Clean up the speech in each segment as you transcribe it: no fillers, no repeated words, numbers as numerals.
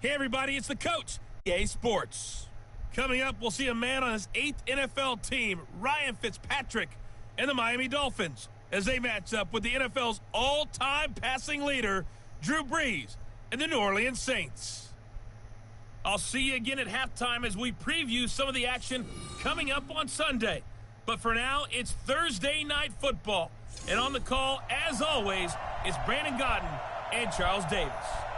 Hey everybody, it's the coach, EA Sports. Coming up, we'll see a man on his 8th NFL team, Ryan Fitzpatrick, and the Miami Dolphins, as they match up with the NFL's all-time passing leader, Drew Brees, and the New Orleans Saints. I'll see you again at halftime as we preview some of the action coming up on Sunday. But for now, it's Thursday Night Football. And on the call, as always, is Brandon Godden and Charles Davis.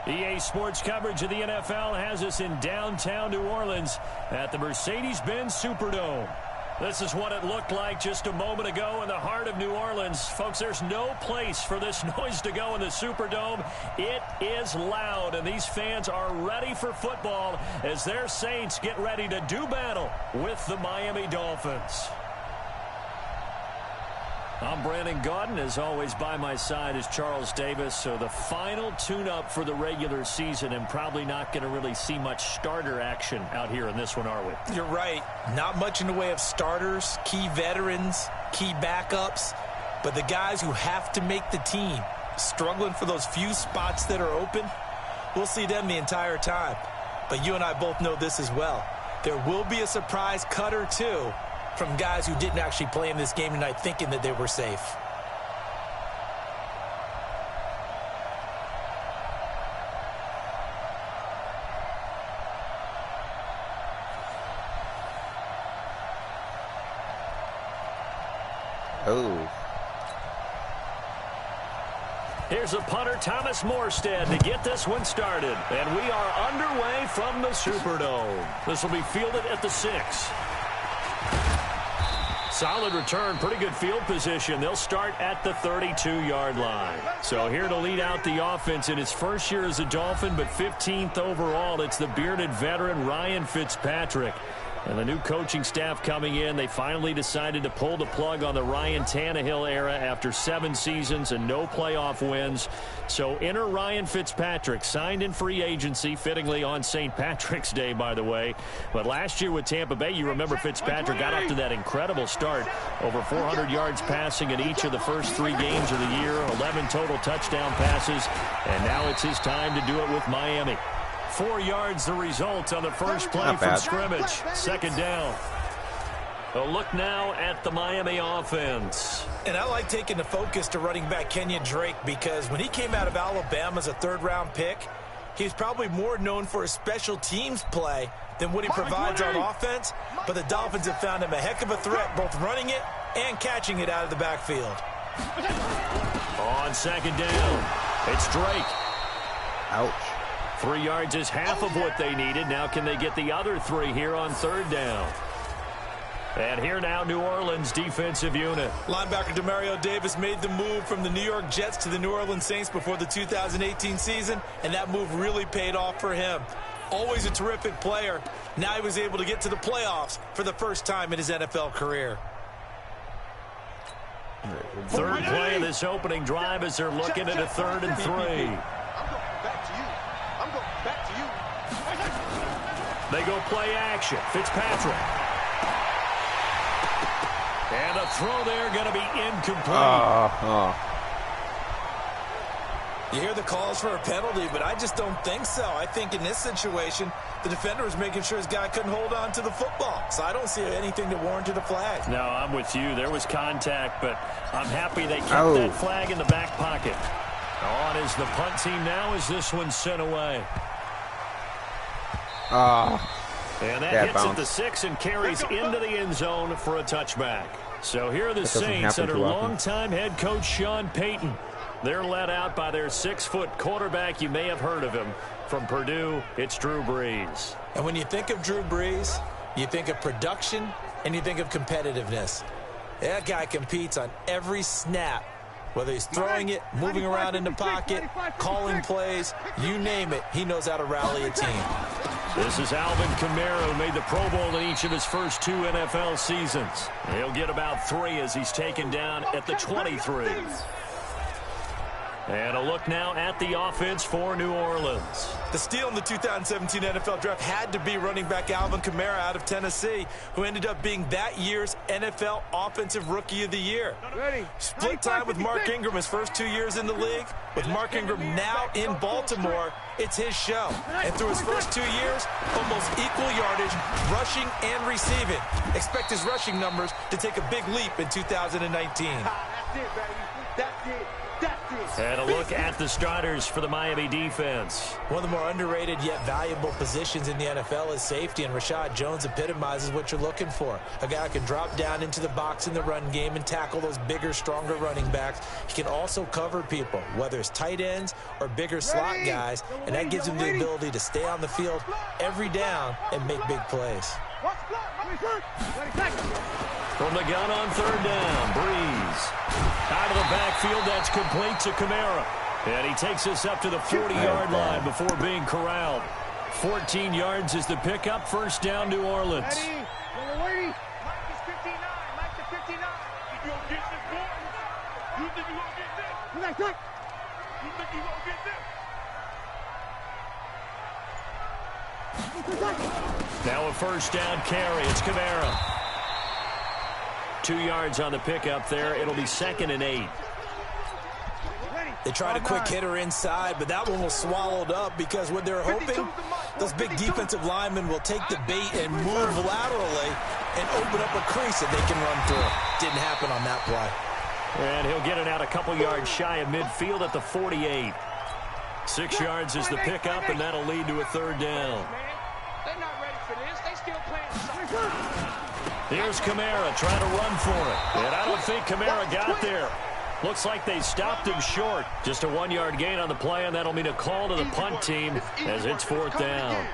EA Sports coverage of the NFL has us in downtown New Orleans at the Mercedes-Benz Superdome. This is what it looked like just a moment ago in the heart of New Orleans. Folks, there's no place for this noise to go in the Superdome. It is loud, and these fans are ready for football as their Saints get ready to do battle with the Miami Dolphins. I'm Brandon Godden. As always, by my side is Charles Davis. So the final tune-up for the regular season, and probably not going to really see much starter action out here in this one, are we? You're right. Not much in the way of starters, key veterans, key backups, but the guys who have to make the team, struggling for those few spots that are open, we'll see them the entire time. But you and I both know this as well. There will be a surprise cut or two from guys who didn't actually play in this game tonight thinking that they were safe. Oh. Here's a punter, Thomas Morstead, to get this one started. And we are underway from the Superdome. This will be fielded at the 6. Solid return, pretty good field position. They'll start at the 32-yard line. So here to lead out the offense in his first year as a Dolphin, but 15th overall, it's the bearded veteran Ryan Fitzpatrick. And the new coaching staff coming in, they finally decided to pull the plug on the Ryan Tannehill era after 7 seasons and no playoff wins. So enter Ryan Fitzpatrick, signed in free agency, fittingly on St. Patrick's Day, by the way. But last year with Tampa Bay, you remember Fitzpatrick got off to that incredible start. Over 400 yards passing in each of the first 3 games of the year, 11 total touchdown passes, and now it's his time to do it with Miami. 4 yards the result on the first play from scrimmage. Second down. A look now at the Miami offense. And I like taking the focus to running back Kenyon Drake, because when he came out of Alabama as a 3rd-round pick, he's probably more known for his special teams play than what he provides on offense. But the Dolphins have found him a heck of a threat, both running it and catching it out of the backfield. On second down, it's Drake. Ouch. 3 yards is half of what they needed. Now can they get the other 3 here on 3rd down? And here now, New Orleans defensive unit. Linebacker Demario Davis made the move from the New York Jets to the New Orleans Saints before the 2018 season, and that move really paid off for him. Always a terrific player. Now he was able to get to the playoffs for the first time in his NFL career. Third play of this opening drive as they're looking at a 3rd and 3. They go play action. Fitzpatrick. And a throw there going to be incomplete. You hear the calls for a penalty, but I just don't think so. I think in this situation, the defender was making sure his guy couldn't hold on to the football. So I don't see anything that warranted a flag. No, I'm with you. There was contact, but I'm happy they kept that flag in the back pocket. On is the punt team now as this one's sent away. And that hits at the 6 and carries into the end zone for a touchback. So here are the Saints under longtime head coach Sean Payton. They're led out by their 6-foot quarterback. You may have heard of him. From Purdue, it's Drew Brees. And when you think of Drew Brees, you think of production and you think of competitiveness. That guy competes on every snap. Whether he's throwing it, moving around in the pocket, calling plays, you name it, he knows how to rally a team. This is Alvin Kamara, who made the Pro Bowl in each of his first 2 NFL seasons. He'll get about 3 as he's taken down at the 23. And a look now at the offense for New Orleans. The steal in the 2017 NFL Draft had to be running back Alvin Kamara out of Tennessee, who ended up being that year's NFL Offensive Rookie of the Year. Split time with Mark Ingram his first 2 years in the league. With Mark Ingram now in Baltimore, it's his show. And through his first 2 years, almost equal yardage, rushing and receiving. Expect his rushing numbers to take a big leap in 2019. That's it, baby. That's it. And a look at the starters for the Miami defense. One of the more underrated yet valuable positions in the NFL is safety, and Rashad Jones epitomizes what you're looking for. A guy who can drop down into the box in the run game and tackle those bigger, stronger running backs. He can also cover people, whether it's tight ends or bigger slot guys, and that gives him the ability to stay on the field every down and make big plays. From the gun on third down, Breeze. Out of the backfield, that's complete to Kamara. And he takes us up to the 40-yard line before being corralled. 14 yards is the pickup. First down, New Orleans. Mike is 59. Mike is 59. You gonna get this, boy? You think you gonna get this? You think you gonna get this? Now a first down carry. It's Kamara. 2 yards on the pickup there. It'll be 2nd and 8. They tried a quick hitter inside, but that one was swallowed up because what they're hoping, those big defensive linemen will take the bait and move laterally and open up a crease that they can run through. Didn't happen on that play. And he'll get it out a couple yards shy of midfield at the 48. 6 yards is the pickup, and that'll lead to a third down. They're not ready for this. They still playing. Here's Kamara trying to run for it. And I don't think Kamara got there. Looks like they stopped him short. Just a 1-yard gain on the play, and that'll mean a call to the punt team as it's 4th down.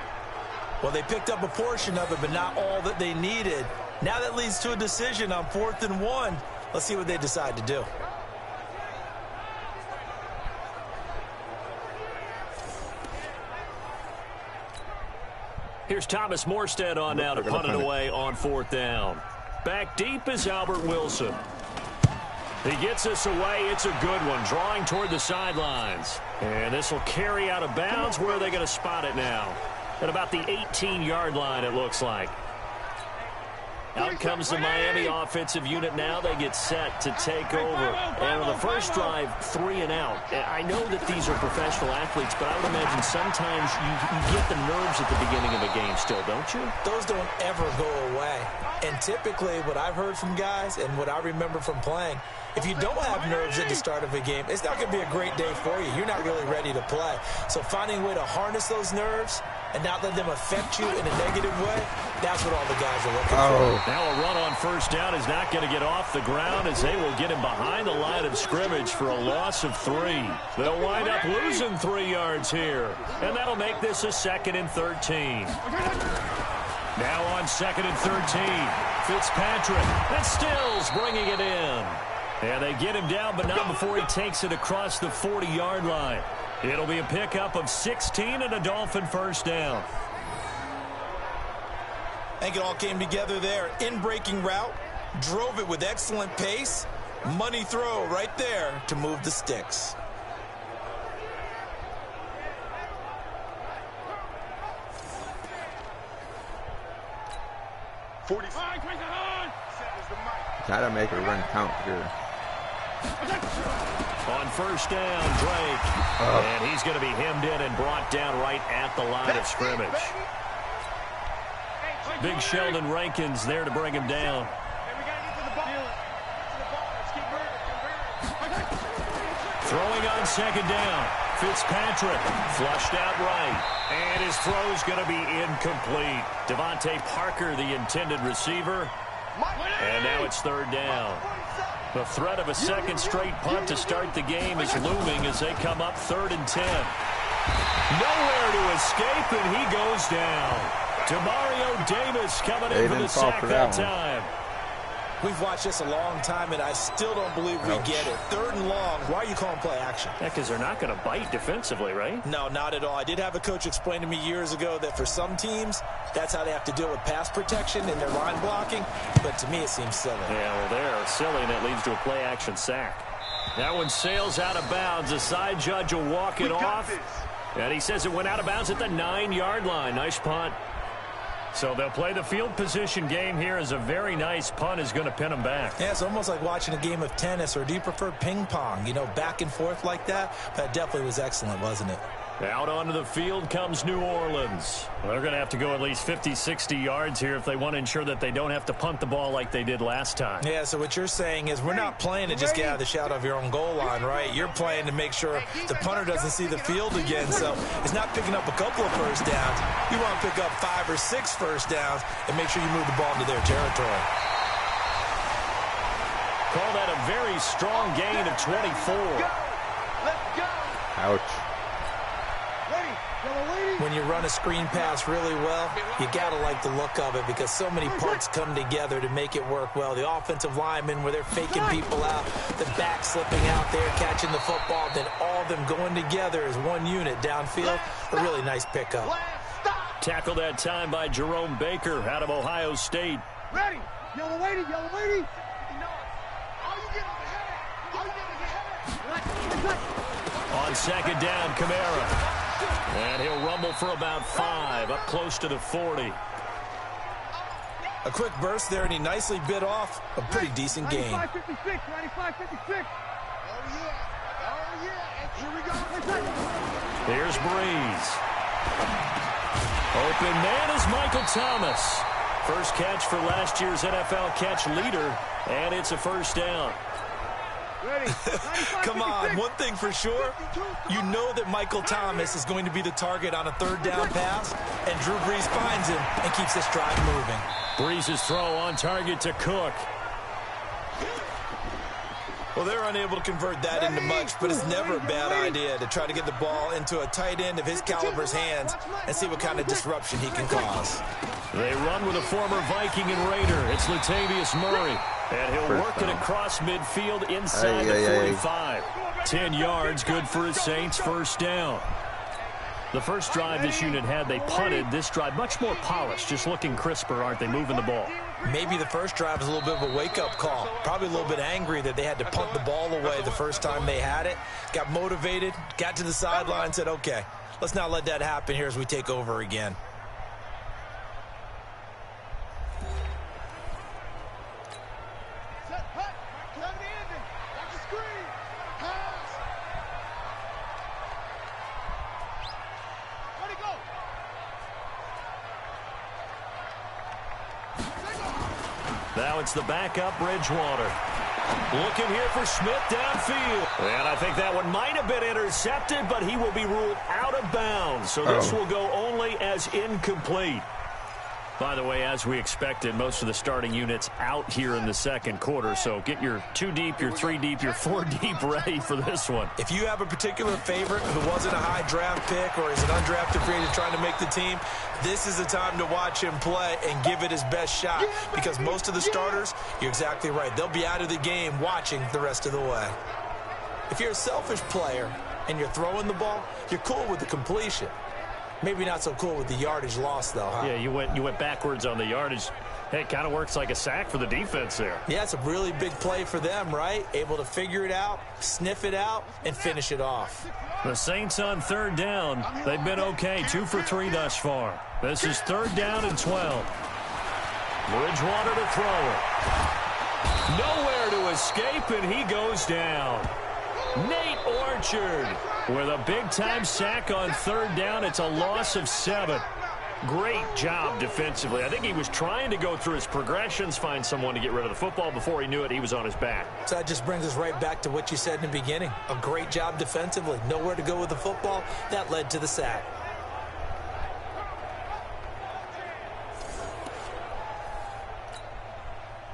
Well, they picked up a portion of it, but not all that they needed. Now that leads to a decision on 4th and 1. Let's see what they decide to do. Here's Thomas Morstead on now to punt it away on 4th down. Back deep is Albert Wilson. He gets us away. It's a good one, drawing toward the sidelines. And this will carry out of bounds. Where are they going to spot it now? At about the 18-yard line, it looks like. Out comes the Miami offensive unit now. They get set to take over. And on the first drive, 3 and out. I know that these are professional athletes, but I would imagine sometimes you get the nerves at the beginning of a game still, don't you? Those don't ever go away. And typically what I've heard from guys and what I remember from playing, if you don't have nerves at the start of a game, it's not going to be a great day for you. You're not really ready to play. So finding a way to harness those nerves and not let them affect you in a negative way, that's what all the guys are looking for. Now a run on first down is not going to get off the ground as they will get him behind the line of scrimmage for a loss of 3. They'll wind up losing 3 yards here. And that'll make this a 2nd and 13. Now on 2nd and 13, Fitzpatrick. And Stills bringing it in. And they get him down, but not before he takes it across the 40-yard line. It'll be a pickup of 16 and a Dolphin first down. I think it all came together there. In-breaking route, drove it with excellent pace. Money throw right there to move the sticks. Gotta make a run count here. On first down, Drake. And he's going to be hemmed in and brought down right at the line of scrimmage. Big Sheldon Rankins there to bring him down. Throwing on 2nd down. Fitzpatrick flushed out right. And his throw's going to be incomplete. Devontae Parker, the intended receiver. And now it's 3rd down. The threat of a second straight punt to start the game is looming as they come up 3rd and 10. Nowhere to escape, and he goes down. Demario Davis coming in for the sack that time. We've watched this a long time, and I still don't believe we get it. 3rd and long. Why are you calling play action? Yeah, because they're not going to bite defensively, right? No, not at all. I did have a coach explain to me years ago that for some teams, that's how they have to deal with pass protection and their line blocking. But to me, it seems silly. Yeah, well, they're silly, and that leads to a play action sack. That one sails out of bounds. The side judge will walk it off. And he says it went out of bounds at the 9-yard line. Nice punt. So they'll play the field position game here as a very nice punt is going to pin them back. Yeah, it's almost like watching a game of tennis, or do you prefer ping pong? You know, back and forth like that? That definitely was excellent, wasn't it? Out onto the field comes New Orleans. They're going to have to go at least 50, 60 yards here if they want to ensure that they don't have to punt the ball like they did last time. Yeah, so what you're saying is we're not playing to just get out of the shadow of your own goal line, right? You're playing to make sure the punter doesn't see the field again. So it's not picking up a couple of first downs. You want to pick up 5 or 6 first downs and make sure you move the ball into their territory. Call that a very strong gain of 24. Let's go. Ouch. When you run a screen pass really well, you got to like the look of it because so many parts come together to make it work well. The offensive linemen, where they're faking people out, the back slipping out there, catching the football, then all of them going together as one unit downfield. A really nice pickup. Tackled that time by Jerome Baker out of Ohio State. Ready. Yellow lady, yellow lady. All you get is the head. On second down, Kamara. And he'll rumble for about 5, up close to the 40. A quick burst there, and he nicely bit off a pretty decent gain. 95-56, 95-56. Oh, yeah. And here we go. Here's Breeze. Open man is Michael Thomas. First catch for last year's NFL catch leader, and it's a first down. Ready. Come on, one thing for sure, you know that Michael Thomas is going to be the target on a third down pass, and Drew Brees finds him and keeps this drive moving. Brees' throw on target to Cook. Well, they're unable to convert that into much, but it's never a bad idea to try to get the ball into a tight end of his caliber's hands and see what kind of disruption he can cause. They run with a former Viking and Raider. It's Latavius Murray. And he'll work it across midfield inside the 45. 10 yards, good for his Saints, first down. The first drive this unit had, they punted. This drive, much more polished, just looking crisper, aren't they, moving the ball? Maybe the first drive was a little bit of a wake-up call. Probably a little bit angry that they had to punt the ball away the first time they had it. Got motivated, got to the sideline, said, okay, let's not let that happen here as we take over again. Now it's the backup, Bridgewater. Looking here for Smith downfield. And I think that one might have been intercepted, but he will be ruled out of bounds. So this will go only as incomplete. By the way, as we expected, most of the starting units out here in the second quarter. So get your 2 deep, your 3 deep, your 4 deep ready for this one. If you have a particular favorite who wasn't a high draft pick or is an undrafted free agent trying to make the team, this is the time to watch him play and give it his best shot. Because most of the starters, you're exactly right, they'll be out of the game watching the rest of the way. If you're a selfish player and you're throwing the ball, you're cool with the completion. Maybe not so cool with the yardage loss, though, huh? Yeah, you went backwards on the yardage. Hey, it kind of works like a sack for the defense there. Yeah, it's a really big play for them, right? Able to figure it out, sniff it out, and finish it off. The Saints on third down. They've been okay, 2 for 3 thus far. This is third down and 12. Bridgewater to throw it. Nowhere to escape, and he goes down. Nate Orchard with a big-time sack on third down. It's a loss of 7. Great job defensively. I think he was trying to go through his progressions, find someone to get rid of the football. Before he knew it, he was on his back. So that just brings us right back to what you said in the beginning. A great job defensively. Nowhere to go with the football. That led to the sack.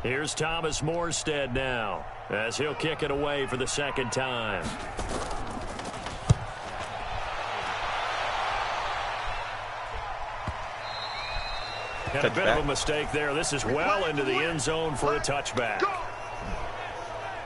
Here's Thomas Morstead now, as he'll kick it away for the second time. Had a bit of a mistake there. This is well into the end zone for a touchback.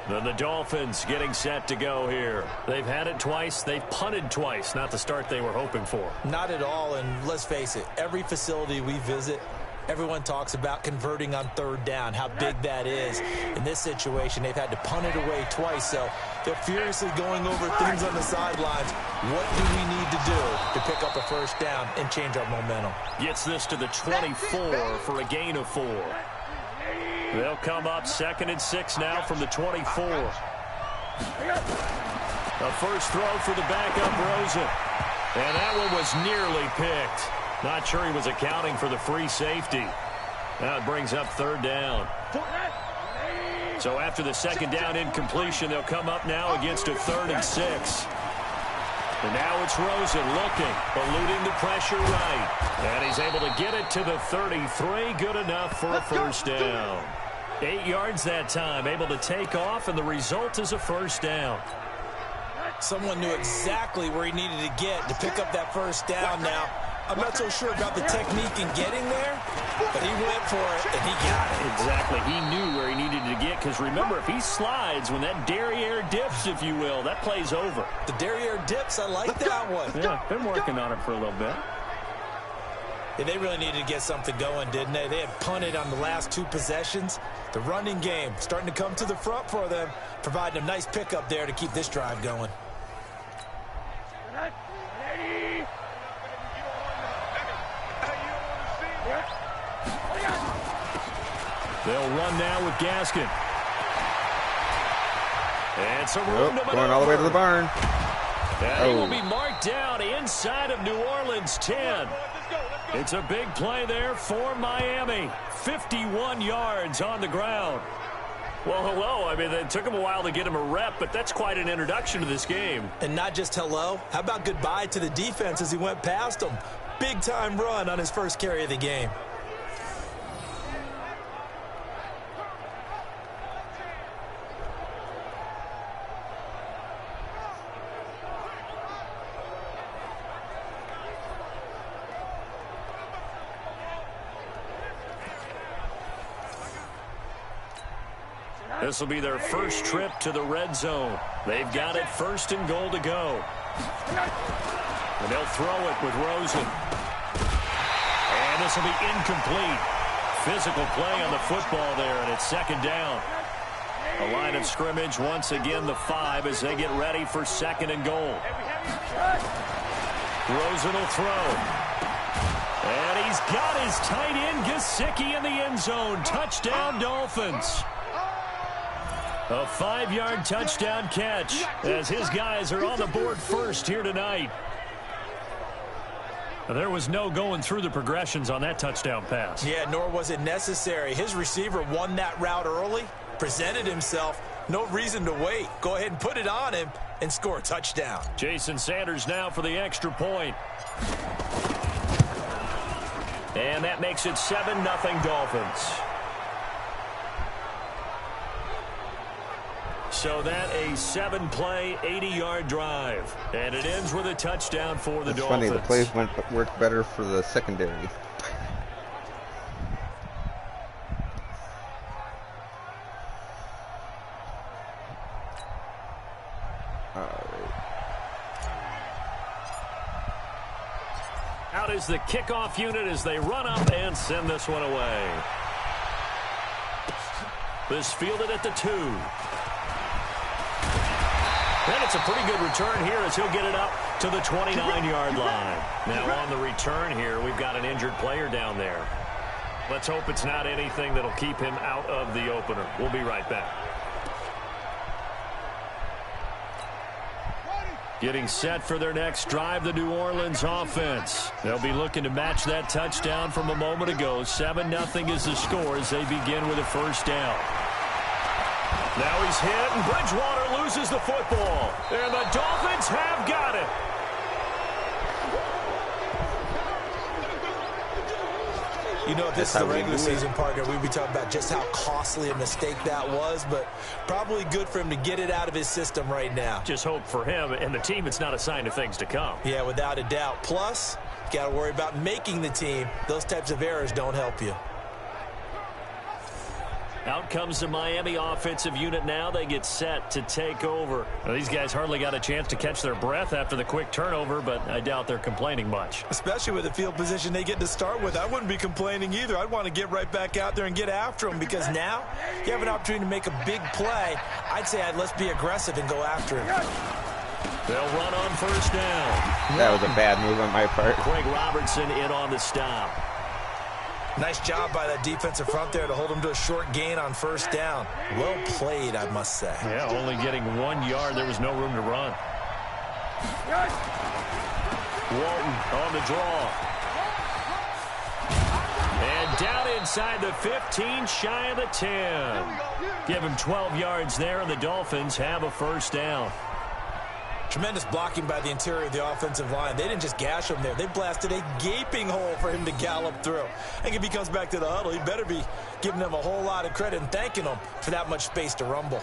Then the Dolphins getting set to go here. They've had it twice. They've punted twice. Not the start they were hoping for. Not at all, and let's face it, every facility we visit, Everyone talks about converting on third down, how big that is. In this situation, they've had to punt it away twice, so they're furiously going over things on the sidelines. What do we need to do to pick up a first down and change our momentum? Gets this to the 24 for a gain of 4. They'll come up 2nd and 6 now from the 24. A first throw for the backup Rosen. And that one was nearly picked. Not sure he was accounting for the free safety. Now it brings up 3rd down. So after the 2nd down incompletion, they'll come up now against a 3rd and 6. And now it's Rosen looking, eluding the pressure right. And he's able to get it to the 33. Good enough for a first down. 8 yards that time, able to take off, and the result is a first down. Someone knew exactly where he needed to get to pick up that first down now. I'm not so sure about the technique in getting there, but he went for it, and he got it. Exactly. He knew where he needed to get, because remember, if he slides, when that derriere dips, if you will, that play's over. The derriere dips, I like that one. Yeah, been working on it for a little bit. Yeah, they really needed to get something going, didn't they? They had punted on the last 2 possessions. The running game starting to come to the front for them, providing a nice pickup there to keep this drive going. They'll run now with Gaskin. And some room to going all the way to the barn. And he will be marked down inside of New Orleans 10. It's a big play there for Miami. 51 yards on the ground. Well, hello. I mean, it took him a while to get him a rep, but that's quite an introduction to this game. And not just hello. How about goodbye to the defense as he went past them? Big-time run on his first carry of the game. This will be their first trip to the red zone. They've got it 1st and goal to go. And they'll throw it with Rosen. And this will be incomplete. Physical play on the football there, and it's 2nd down. A line of scrimmage once again, the 5, as they get ready for 2nd and goal. Rosen will throw. And he's got his tight end, Gesicki, in the end zone. Touchdown, Dolphins. A 5-yard touchdown catch as his guys are on the board first here tonight. There was no going through the progressions on that touchdown pass. Yeah, nor was it necessary. His receiver won that route early, presented himself. No reason to wait. Go ahead and put it on him and score a touchdown. Jason Sanders now for the extra point. And that makes it 7-0 Dolphins. So that a 7-play, 80-yard drive. And it ends with a touchdown for the Dolphins. Funny, the plays worked better for the secondary. Out is the kickoff unit as they run up and send this one away. This fielded at the 2. And it's a pretty good return here as he'll get it up to the 29-yard line. Now on the return here, we've got an injured player down there. Let's hope it's not anything that'll keep him out of the opener. We'll be right back. Getting set for their next drive, the New Orleans offense. They'll be looking to match that touchdown from a moment ago. 7-0 is the score as they begin with a first down. Now he's hit, and Bridgewater loses the football. And the Dolphins have got it. You know, if this is the regular season, partner, we'd be talking about just how costly a mistake that was, but probably good for him to get it out of his system right now. Just hope for him and the team it's not a sign of things to come. Yeah, without a doubt. Plus, got to worry about making the team. Those types of errors don't help you. Out comes the Miami offensive unit now. They get set to take over. Well, these guys hardly got a chance to catch their breath after the quick turnover, but I doubt they're complaining much. Especially with the field position they get to start with. I wouldn't be complaining either. I'd want to get right back out there and get after them, because now you have an opportunity to make a big play. I'd say let's be aggressive and go after him. They'll run on first down. That was a bad move on my part. Craig Robertson in on the stop. Nice job by that defensive front there to hold him to a short gain on first down. Well played, I must say. Yeah, only getting 1 yard. There was no room to run. Walton on the draw. And down inside the 15, shy of the 10. Give him 12 yards there, and the Dolphins have a first down. Tremendous blocking by the interior of the offensive line. They didn't just gash him there. They blasted a gaping hole for him to gallop through. I think if he comes back to the huddle, he better be giving them a whole lot of credit and thanking them for that much space to rumble.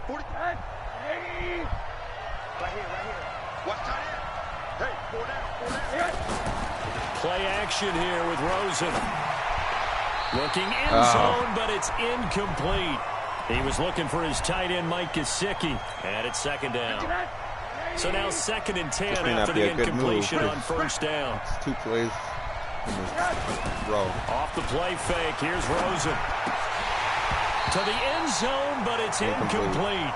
45. Hey. Right here. Watch tight end. Hey, 4 down. Play action here with Rosen. Looking in zone, but it's incomplete. He was looking for his tight end, Mike Gesicki, and it's second down. So now 2nd and 10 after the incompletion on first down. It's 2 plays in this row. Off the play fake, here's Rosen. To the end zone, but it's incomplete.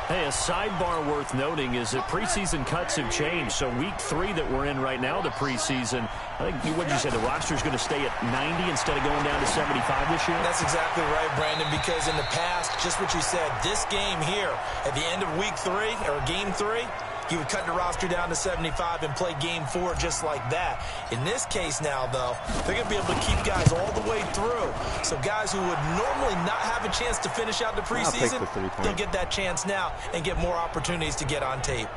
Hey, a sidebar worth noting is that preseason cuts have changed. So week 3 that we're in right now, the preseason, I think, what did you say, the roster's going to stay at 90 instead of going down to 75 this year? That's exactly right, Brandon, because in the past, just what you said, this game here, at the end of week 3, or game 3, you would cut the roster down to 75 and play game 4 just like that. In this case now, though, they're going to be able to keep guys all the way through. So guys who would normally not have a chance to finish out the preseason, they'll get that chance now and get more opportunities to get on tape.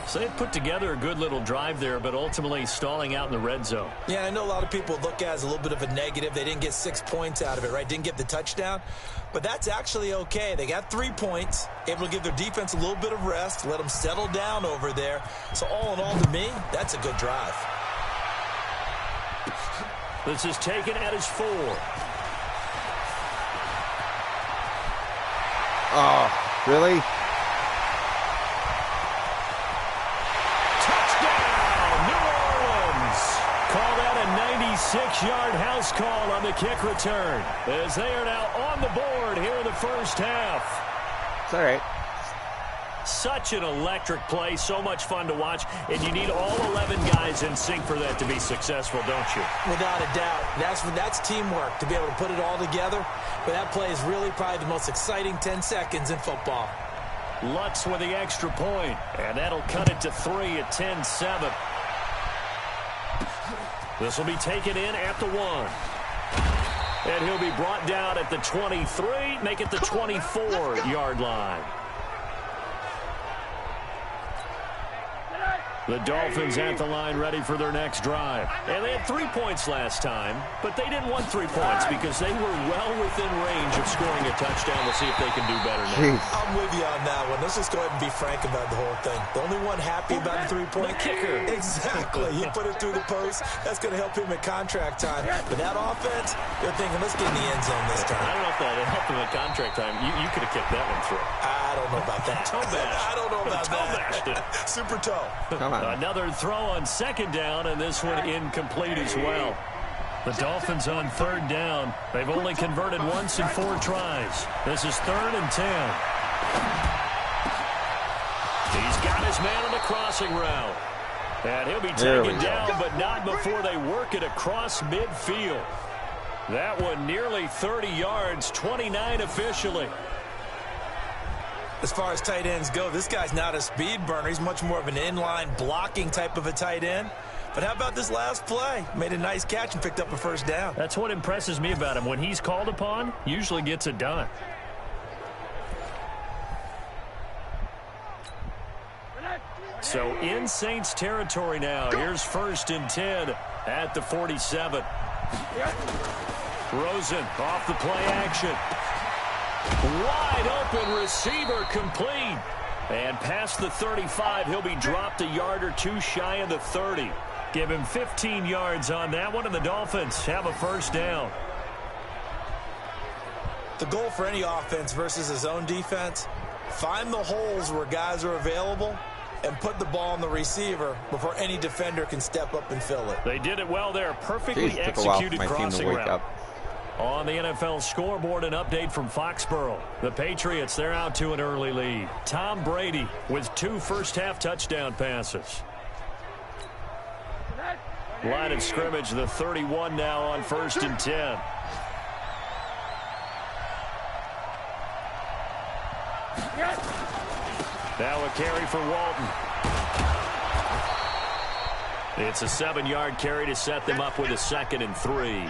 So they put together a good little drive there, but ultimately stalling out in the red zone. Yeah, I know a lot of people look at it as a little bit of a negative. They didn't get 6 points out of it, right? Didn't get the touchdown. But that's actually okay. They got 3 points, able to give their defense a little bit of rest, let them settle down over there. So all in all, to me, that's a good drive. This is taken at his 4. Oh, really? Call that a 96-yard house call on the kick return, as they are now on the board here in the first half. It's all right. Such an electric play, so much fun to watch, and you need all 11 guys in sync for that to be successful, don't you? Without a doubt. That's teamwork, to be able to put it all together. But that play is really probably the most exciting 10 seconds in football. Lutz with the extra point, and that'll cut it to 3 at 10-7. This will be taken in at the 1. And he'll be brought down at the 23, make it the 24-yard line. The Dolphins at the line ready for their next drive. And they had 3 points last time, but they didn't want 3 points because they were well within range of scoring a touchdown. We'll see if they can do better now. I'm with you on that one. Let's just go ahead and be frank about the whole thing. The only one happy about the 3-point kicker. Exactly. He put it through the post. That's going to help him at contract time. But that offense, they're thinking, let's get in the end zone this time. I don't know if that helped him at contract time. You could have kicked that one through. I don't know about that. Toe bash. I don't know about that. Super toe. Come on. Another throw on 2nd down, and this one incomplete as well. The Dolphins on 3rd down. They've only converted once in 4 tries. This is 3rd and 10. He's got his man on the crossing route. And he'll be taken down, but not before they work it across midfield. That one nearly 30 yards, 29 officially. As far as tight ends go, this guy's not a speed burner. He's much more of an inline blocking type of a tight end. But how about this last play? Made a nice catch and picked up a first down. That's what impresses me about him. When he's called upon, usually gets it done. So in Saints territory now. Here's 1st and 10 at the 47. Rosen off the play action. Wide open receiver complete. And past the 35, he'll be dropped a yard or 2 shy of the 30. Give him 15 yards on that one, and the Dolphins have a first down. The goal for any offense versus his own defense, find the holes where guys are available and put the ball on the receiver before any defender can step up and fill it. They did it well there. Perfectly Jeez, took a while for executed my team to crossing wake route. up. On the NFL scoreboard, an update from Foxborough. The Patriots, they're out to an early lead. Tom Brady with 2 first-half touchdown passes. Line of scrimmage, the 31 now on 1st and 10. Now a carry for Walton. It's a 7-yard carry to set them up with a 2nd and 3.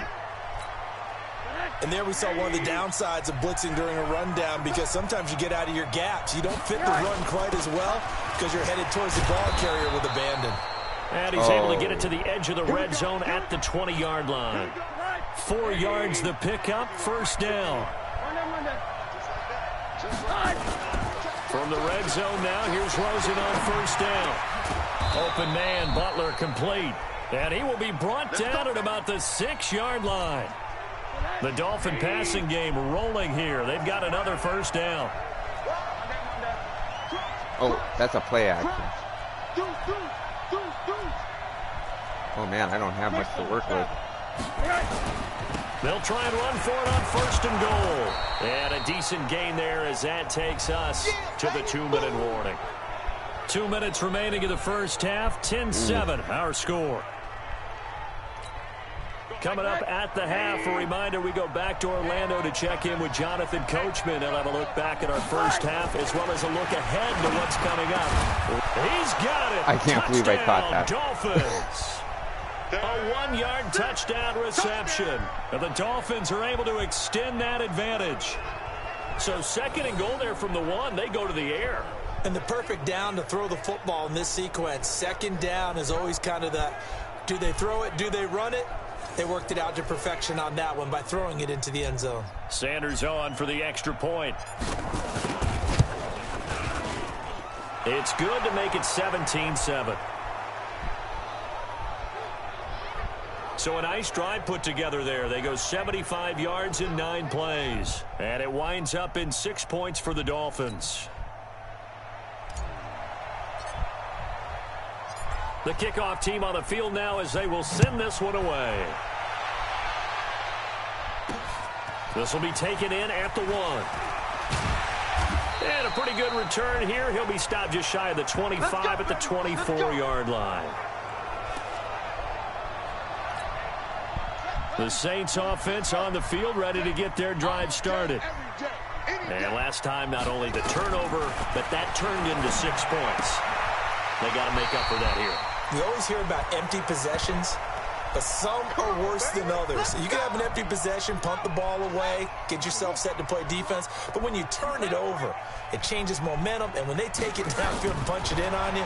And there we saw one of the downsides of blitzing during a rundown, because sometimes you get out of your gaps. You don't fit the run quite as well because you're headed towards the ball carrier with abandon. And he's able to get it to the edge of the red zone at the 20-yard line. 4 yards the pickup, first down. From the red zone now, here's Rosen on first down. Open man, Butler complete. And he will be brought down at about the 6-yard line. The Dolphin passing game rolling here. They've got another first down. Oh, that's a play action. Oh, man, I don't have much to work with. They'll try and run for it on 1st and goal. And a decent gain there as that takes us to the 2-minute warning. 2 minutes remaining in the first half. 10-7, our score. Coming up at the half, a reminder, we go back to Orlando to check in with Jonathan Coachman. He'll have a look back at our first half as well as a look ahead to what's coming up. He's got it. I can't believe I caught that. Dolphins. A 1-yard touchdown reception. And the Dolphins are able to extend that advantage. So 2nd and goal there from the 1. They go to the air. And the perfect down to throw the football in this sequence. 2nd down is always kind of the, do they throw it, do they run it? They worked it out to perfection on that one by throwing it into the end zone. Sanders on for the extra point. It's good to make it 17-7. So a nice drive put together there. They go 75 yards in 9 plays. And it winds up in 6 points for the Dolphins. The kickoff team on the field now as they will send this one away. This will be taken in at the 1. And a pretty good return here. He'll be stopped just shy of the 25 at the 24-yard line. The Saints offense on the field ready to get their drive started. And last time, not only the turnover, but that turned into 6 points. They got to make up for that here. You always hear about empty possessions, but some are worse than others. You can have an empty possession, punt the ball away, get yourself set to play defense, but when you turn it over, it changes momentum, and when they take it downfield and punch it in on you,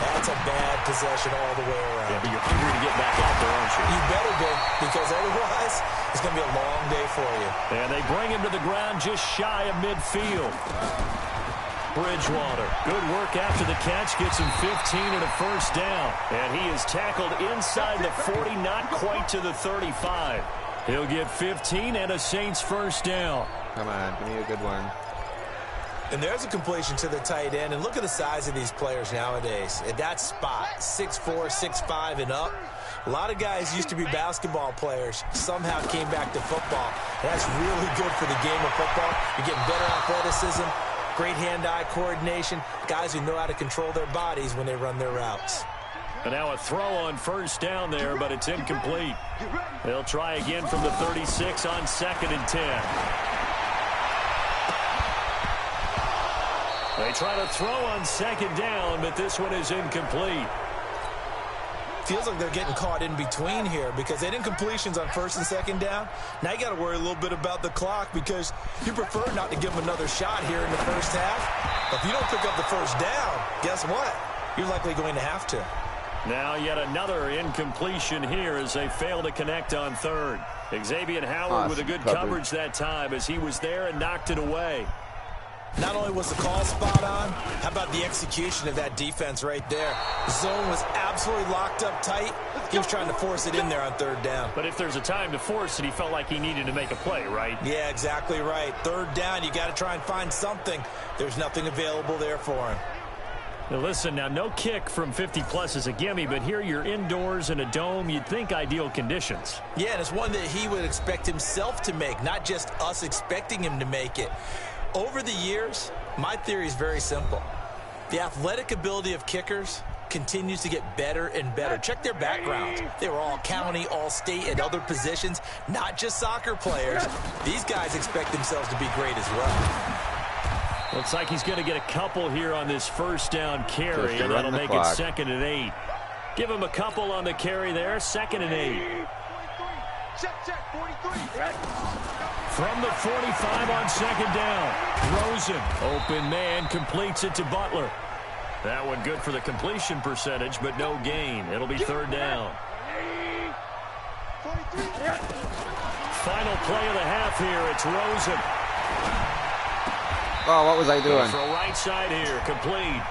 that's a bad possession all the way around. Yeah, but you're hungry to get back out there, aren't you? You better be, because otherwise it's going to be a long day for you. And they bring him to the ground just shy of midfield. Bridgewater, good work after the catch, gets him 15 and a first down. And he is tackled inside the 40, not quite to the 35. He'll get 15 and a Saints first down. Come on, give me a good one. And there's a completion to the tight end. And look at the size of these players nowadays. At that spot, 6'4", 6'5", and up. A lot of guys used to be basketball players, somehow came back to football. And that's really good for the game of football. You're getting better athleticism, great hand-eye coordination, guys who know how to control their bodies when they run their routes. And now a throw on first down there, but it's incomplete. They'll try again from the 36 on 2nd and 10. They try to throw on 2nd down, but this one is incomplete. Feels like they're getting caught in between here because they did completions on 1st and 2nd down. Now you got to worry a little bit about the clock because you prefer not to give them another shot here in the first half. But if you don't pick up the first down, guess what? You're likely going to have to. Now yet another incompletion here as they fail to connect on 3rd. Xavier Howard with a good coverage that time as he was there and knocked it away. Not only was the call spot on, how about the execution of that defense right there? The zone was absolutely locked up tight. He was trying to force it in there on third down. But if there's a time to force it, he felt like he needed to make a play, right? Yeah, exactly right. Third down, you got to try and find something. There's nothing available there for him. Now listen, now no kick from 50-plus is a gimme, but here you're indoors in a dome. You'd think ideal conditions. Yeah, and it's one that he would expect himself to make, not just us expecting him to make it. Over the years, my theory is very simple. The athletic ability of kickers continues to get better and better. Check their backgrounds. They were all county, all state, and other positions, not just soccer players. These guys expect themselves to be great as well. Looks like he's going to get a couple here on this first down carry, and that'll make it 2nd and 8. Give him a couple on the carry there, 2nd and 8. From the 45 on 2nd down. Rosen, open man, completes it to Butler. That one good for the completion percentage, but no gain. It'll be 3rd down. Final play of the half here. It's Rosen. Oh, what was I doing? For a right side here, complete.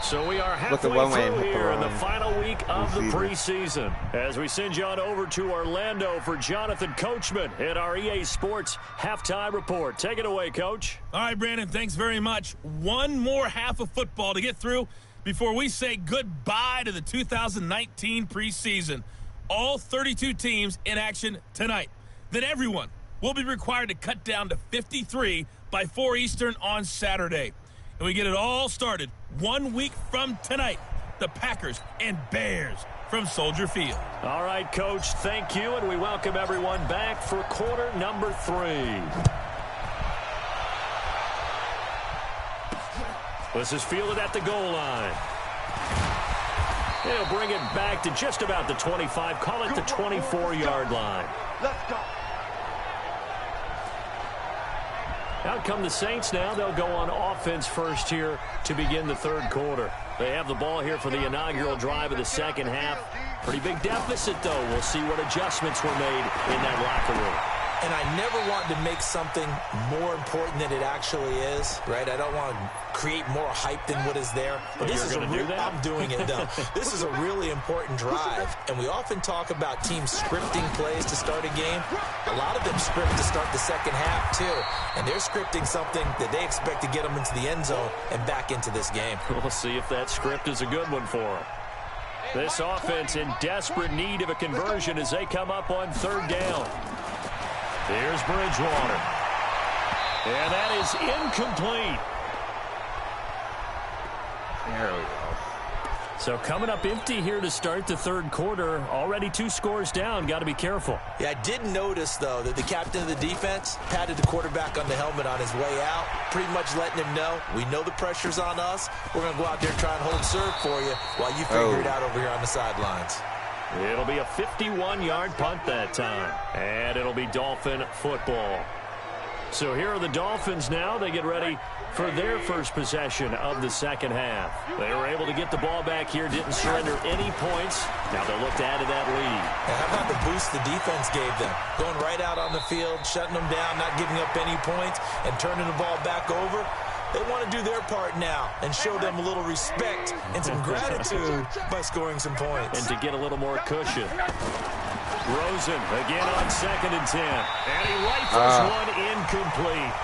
So we are halfway through here in the final week of the preseason. As we send you on over to Orlando for Jonathan Coachman at our EA Sports Halftime Report. Take it away, Coach. All right, Brandon, thanks very much. One more half of football to get through before we say goodbye to the 2019 preseason. All 32 teams in action tonight. Then everyone will be required to cut down to 53 by 4 Eastern on Saturday. And we get it all started 1 week from tonight. The Packers and Bears from Soldier Field. All right, Coach, thank you, and we welcome everyone back for quarter number 3. This is fielded at the goal line. They'll bring it back to just about the 25, call it the 24-yard line. Let's go. Out come the Saints now. They'll go on offense first here to begin the 3rd quarter. They have the ball here for the inaugural drive of the 2nd half. Pretty big deficit, though. We'll see what adjustments were made in that locker room. And I never want to make something more important than it actually is, right? I don't want to create more hype than what is there. But this is I'm doing it, though. This is a really important drive. And we often talk about teams scripting plays to start a game. A lot of them script to start the 2nd half, too. And they're scripting something that they expect to get them into the end zone and back into this game. We'll see if that script is a good one for them. This offense in desperate need of a conversion as they come up on 3rd down. Here's Bridgewater. And that is incomplete. There we go. So coming up empty here to start the 3rd quarter. Already 2 scores down. Got to be careful. Yeah, I did notice, though, that the captain of the defense patted the quarterback on the helmet on his way out, pretty much letting him know, we know the pressure's on us. We're going to go out there and try and hold serve for you while you figure it out over here on the sidelines. It'll be a 51-yard punt that time. And it'll be Dolphin football. So here are the Dolphins now. They get ready for their first possession of the 2nd half. They were able to get the ball back here, didn't surrender any points. Now they'll look to add to that lead. And how about the boost the defense gave them? Going right out on the field, shutting them down, not giving up any points, and turning the ball back over. They want to do their part now and show them a little respect and some gratitude by scoring some points. And to get a little more cushion. Rosen again on 2nd and 10. And he rifles one incomplete.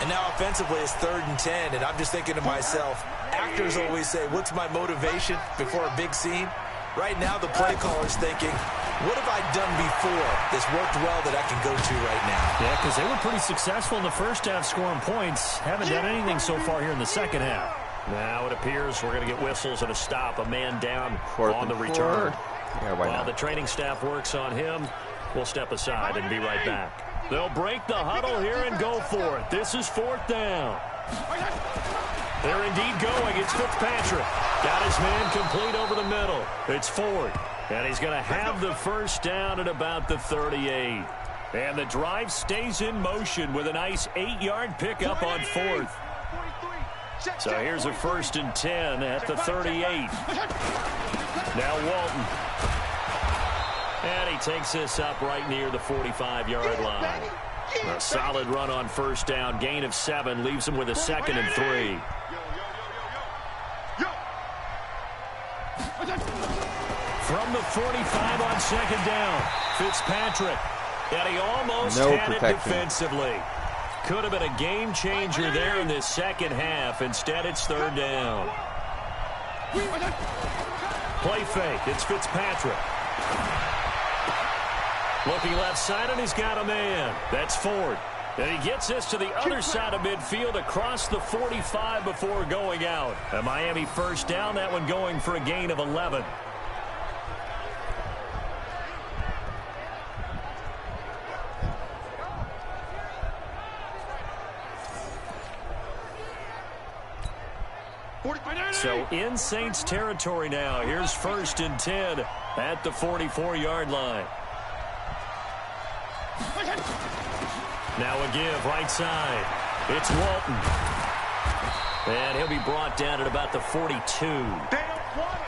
And now offensively it's 3rd and 10. And I'm just thinking to myself, actors always say, what's my motivation before a big scene? Right now the play caller's thinking, what have I done before that's worked well that I can go to right now? Yeah, because they were pretty successful in the first half scoring points. Haven't done anything so far here in the 2nd half. Now it appears we're going to get whistles and a stop. A man down on the return. Yeah, While the training staff works on him, we'll step aside and be right back. They'll break the huddle here and go for it. This is 4th down. They're indeed going. It's Fitzpatrick. Got his man complete over the middle. It's Ford. And he's going to have the first down at about the 38. And the drive stays in motion with a nice 8-yard pickup on 4th. So here's a 1st and 10 at the 38. Now Walton. And he takes this up right near the 45-yard line. A solid run on first down. Gain of 7 leaves him with a 2nd and 3. From the 45 on 2nd down, Fitzpatrick. And he almost had it defensively. Could have been a game changer there in this second half. Instead, it's 3rd down. Play fake. It's Fitzpatrick. Looking left side, and he's got a man. That's Ford. And he gets this to the other side of midfield across the 45 before going out. A Miami first down, that one going for a gain of 11. So in Saints territory now. Here's 1st and 10 at the 44-yard line. Now a give right side. It's Walton. And he'll be brought down at about the 42.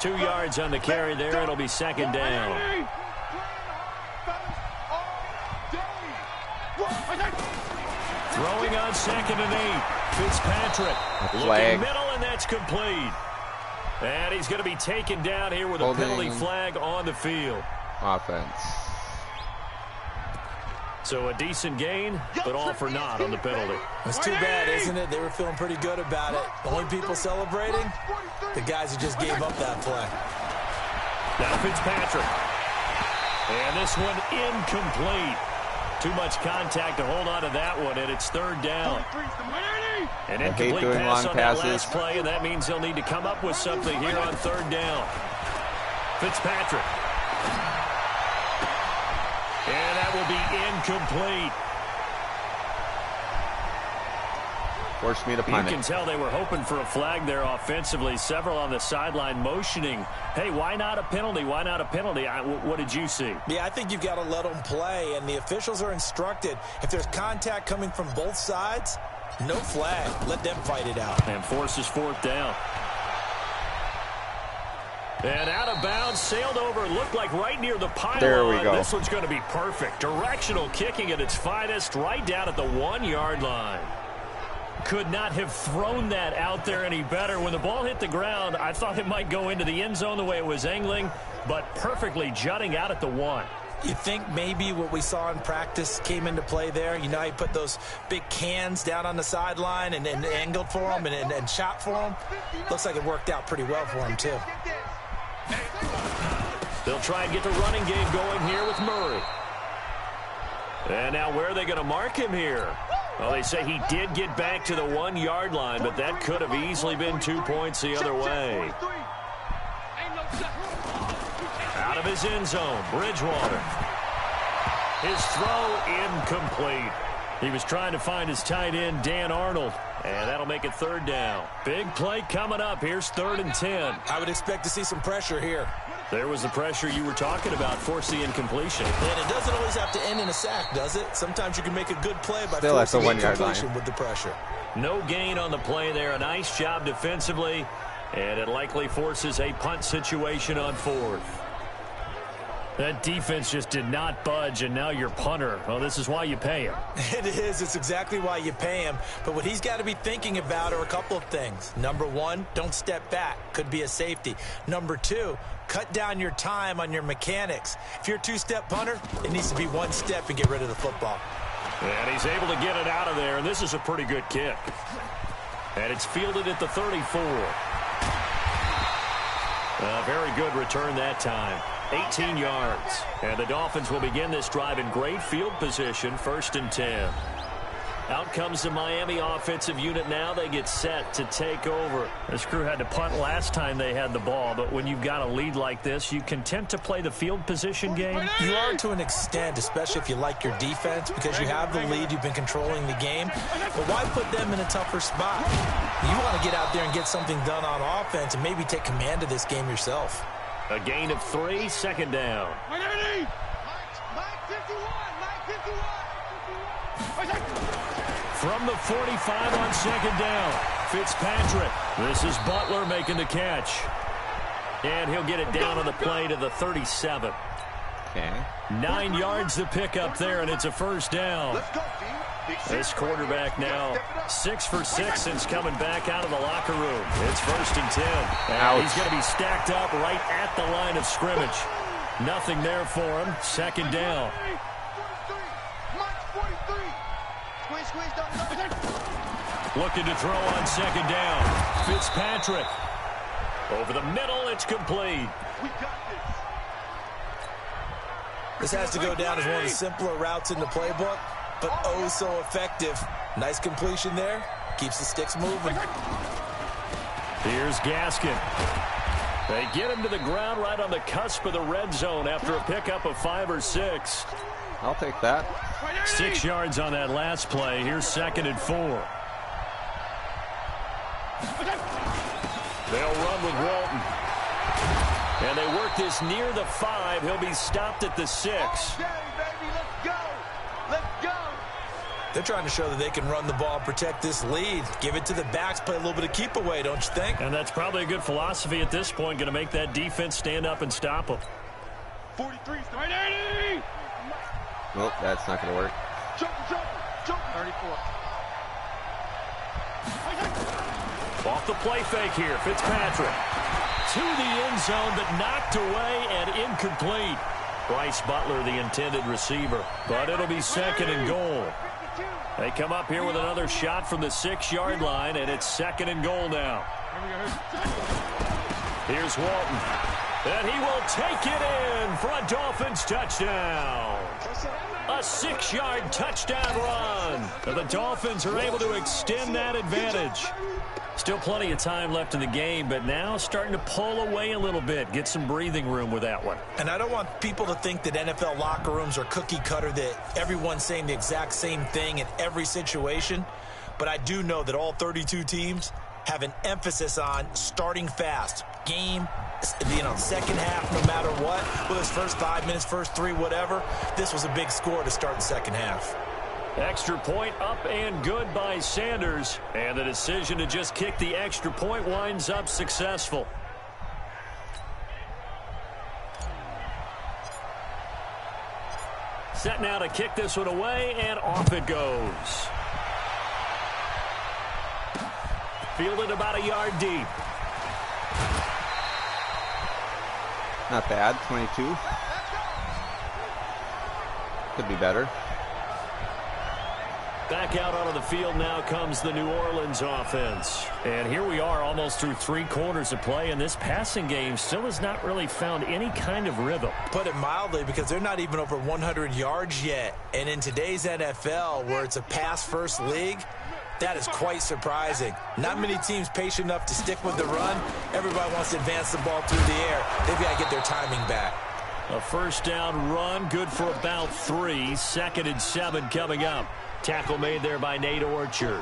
2 yards on the carry there. It'll be 2nd down. Throwing on 2nd and 8. Fitzpatrick looking middle, and that's complete. And he's going to be taken down here with a penalty flag on the field. Offense. So a decent gain, but all for naught on the penalty. It's too bad, isn't it? They were feeling pretty good about it. The only people celebrating, the guys who just gave up that play. Now Fitzpatrick. And this one incomplete. Too much contact to hold on to that one, and it's 3rd down. An incomplete pass on that last play, and that means they'll need to come up with something here on 3rd down. Fitzpatrick. And that will be incomplete. Forced me to punt it. You can tell they were hoping for a flag there offensively. Several on the sideline motioning, hey, why not a penalty? Why not a penalty? What did you see? Yeah, I think you've got to let them play, and the officials are instructed. If there's contact coming from both sides, no flag. Let them fight it out. And forces 4th down. And out of bounds, sailed over, looked like right near the pylon. There we go. This one's going to be perfect. Directional kicking at its finest, right down at the 1-yard line. Could not have thrown that out there any better. When the ball hit the ground, I thought it might go into the end zone the way it was angling, but perfectly jutting out at the 1. You think maybe what we saw in practice came into play there? You know, he put those big cans down on the sideline and angled for him and shot for him. Looks like it worked out pretty well for him, too. They'll try and get the running game going here with Murray. And now where are they going to mark him here? Well, they say he did get back to the 1-yard line, but that could have easily been 2 points the other way. Out of his end zone, Bridgewater. His throw incomplete. He was trying to find his tight end, Dan Arnold. And that'll make it 3rd down. Big play coming up. Here's 3rd and 10. I would expect to see some pressure here. There was the pressure you were talking about, force the incompletion. And it doesn't always have to end in a sack, does it? Sometimes you can make a good play by still forcing at the 1-yard incompletion line with the pressure. No gain on the play there. A nice job defensively. And it likely forces a punt situation on 4th. That defense just did not budge, and now your punter. Well, this is why you pay him. It is. It's exactly why you pay him. But what he's got to be thinking about are a couple of things. Number 1, don't step back. Could be a safety. Number 2, cut down your time on your mechanics. If you're a 2-step punter, it needs to be 1 step and get rid of the football. And he's able to get it out of there, and this is a pretty good kick. And it's fielded at the 34. A very good return that time. 18 yards. And the Dolphins will begin this drive in great field position, 1st and 10. Out comes the Miami offensive unit now. They get set to take over. This crew had to punt last time they had the ball, but when you've got a lead like this, you content to play the field position game? You are to an extent, especially if you like your defense, because you have the lead, you've been controlling the game. But why put them in a tougher spot? You want to get out there and get something done on offense and maybe take command of this game yourself. A gain of 3, 2nd down. From the 45 on 2nd down, Fitzpatrick. This is Butler making the catch. And he'll get it down on the play to the 37. Okay. 9 yards to pick up there, and it's a first down. This quarterback now 6 for 6 since coming back out of the locker room. It's 1st and 10. And he's going to be stacked up right at the line of scrimmage. Nothing there for him. 2nd down. Looking to throw on 2nd down. Fitzpatrick. Over the middle, it's complete. This has to go down as one of the simpler routes in the playbook, but oh so effective. Nice completion there. Keeps the sticks moving. Here's Gaskin. They get him to the ground right on the cusp of the red zone after a pickup of 5 or 6. I'll take that. 6 yards on that last play. Here's 2nd and 4. They'll run with Walton. And they work this near the 5. He'll be stopped at the 6. Okay, baby, let's go. Let's go. They're trying to show that they can run the ball and protect this lead. Give it to the backs, play a little bit of keep away, don't you think? And that's probably a good philosophy at this point, going to make that defense stand up and stop them. 43, 80. Nope, that's not going to work. Jump. 34. Off the play fake here, Fitzpatrick. To the end zone, but knocked away and incomplete. Bryce Butler, the intended receiver. But it'll be 2nd and goal. They come up here with another shot from the 6-yard line, and it's 2nd and goal now. Here's Walton. And he will take it in for a Dolphins touchdown. A 6-yard touchdown run. And the Dolphins are able to extend that advantage. Still plenty of time left in the game, but now starting to pull away a little bit. Get some breathing room with that one. And I don't want people to think that NFL locker rooms are cookie cutter, that everyone's saying the exact same thing in every situation. But I do know that all 32 teams have an emphasis on starting fast. Game, second half, no matter what. Whether it's first 5 minutes, first 3, whatever. This was a big score to start the second half. Extra point up and good by Sanders. And the decision to just kick the extra point winds up successful. Set now to kick this one away, and off it goes. Fielded about a yard deep. Not bad, 22. Could be better. Back out onto the field now comes the New Orleans offense. And here we are almost through 3 quarters of play, and this passing game still has not really found any kind of rhythm. Put it mildly, because they're not even over 100 yards yet. And in today's NFL, where it's a pass-first league, that is quite surprising. Not many teams patient enough to stick with the run. Everybody wants to advance the ball through the air. They've got to get their timing back. A first down run, good for about 3. 2nd and 7 coming up. Tackle made there by Nate Orchard.